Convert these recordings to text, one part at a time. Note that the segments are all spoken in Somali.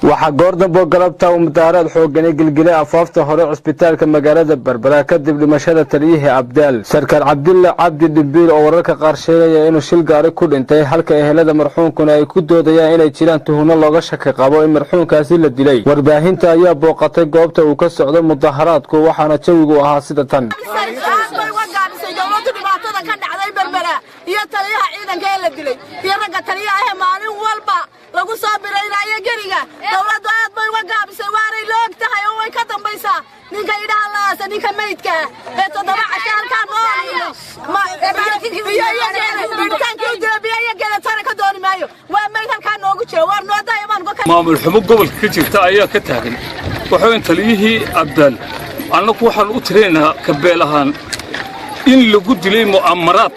waxaa goor dambe galabta uu mudaharaad xooggan gilgilay afaafta hore cusbitaalka magaalada Berbera kadib dhimashada taliyihii Abdaal sarkaal Cabdulla Cabdi Dhimbiil oo wararka qaar sheegaya inuu shil gaari ku dhintay halka ehelada marxuumkuna ay ku doodayaan inay jiraan tuhunno looga shaki qabo in marxuumkaasi la dilay warbaahinta ayaa booqatay goobta uu ka socdo mudaharaadku waxaana jawigu ahaa sida tan lagu soo bireeyay gariga dawladdu aad bay uga gaabisay waaray loog tahay oo way ka dambaysaa ninka idhaalaasa ninka meydka ee todoba cashalka ma ka dooni maayo waa meyd halka noogu jiro war noo daayamaan maamul xumo gobolka ka jirta ayaa ka taagan wuxuu taliyihii Abdaal annagu waxaan u tireynaa kabeel ahaan in lagu dilay mu'amaraad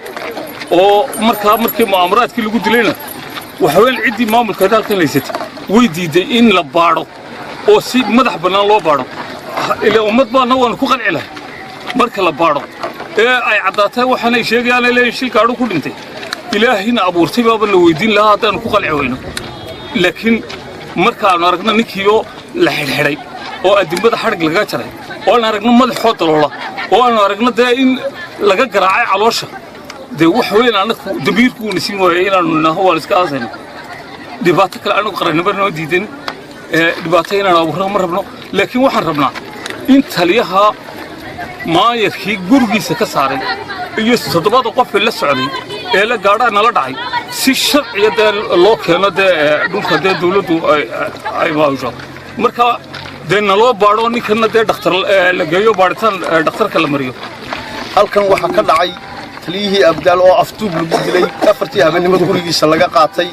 oo markii mu'amaraadkii lagu dilayna waxaan cidii maamulka dalkan leysatay way diiday in la baaro oo si madax banaan loo baaro ilaa ummad baana waan ku qanci lahay marka la baaro ee ay cadaatay waxaan ay sheegayaan ilaa shil gaadho ku dhintay ilaahina abuurtay baaba la weydiin lahaa hadaan ku qanci weyno laakiin marka aan aragno ninkiyo la xirxiray oo adimada xarig laga jaray oo aan aragno madaxood daloola oo aan aragno in laga garaacay caloosha de wax weyn anagu dabiirku uu nisiin waayay inaanu naho wal iska aasayno dhibaato kale anagu qaranimo noo diidan dhibaato inaan abuurno ma rabno laakiin waxaan rabnaa in taliyaha maayarkii gurigiisa ka saaray iyo toddobaad qof la socday ee la gaadha nala dhacay si sharciyada loo keeno dhulka dawladdu ay baawsho marka naloo baadho ninkana dhakhtar la geeyo baaritaan dhakhtarka la mariyo halkan waxa ka dhacay taliyihii Abdaal oo aftuub lagu dilay afartii habeenimo gurigiisa laga qaatay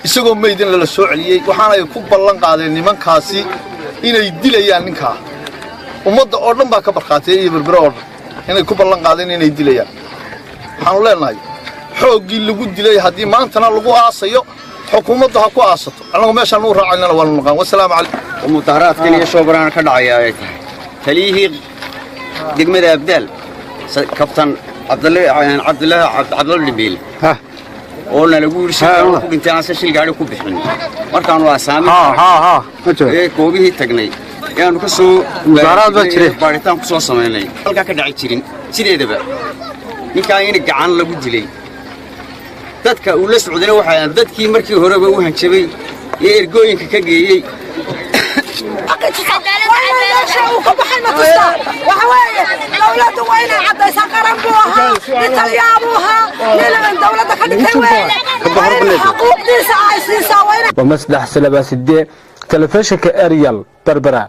isagoo meydin la soo celiyay waxaana ay ku ballan qaadeen nimankaasi inay dilayaan ninka ummadda oo dhan baa ka barqaatay iyo Berbera oo dhan inay ku ballan qaadeen inay dilayaan waxaan leenahay xoogii lagu dilay hadii maantana lagu aasayo xukuumaddu ha ku aasato anagu meeshaan u raacaynana waan naqaan wassalaamu calaykum mudaharaadkan iyo shoobaraan ka dhacaya ay tahay taliyihii degmada Abdaal kabtan Cabdulla Dhimbiil oo la lagu yirsaday ku dhintay aan shil gaari ku bixin markaan waa saamay koobihii tagnay yaanu ka soo mudaharaad ba jiray baaritaan ku soo sameeynay halka ka dhacay jirin sideedaba ninka in gacan lagu dilay dadka uu la socday waxa dadkii markii horeba u hanjabay ee ergooyinka ka geeyay dawladdu waa inay cadaysan qaran buu ahaa italiyaabuha niman dawladda ka dhigtay weeye xuquuqdiisa ay siisaa ومسدح سلبا سدي تلفزيون كأريال بربرا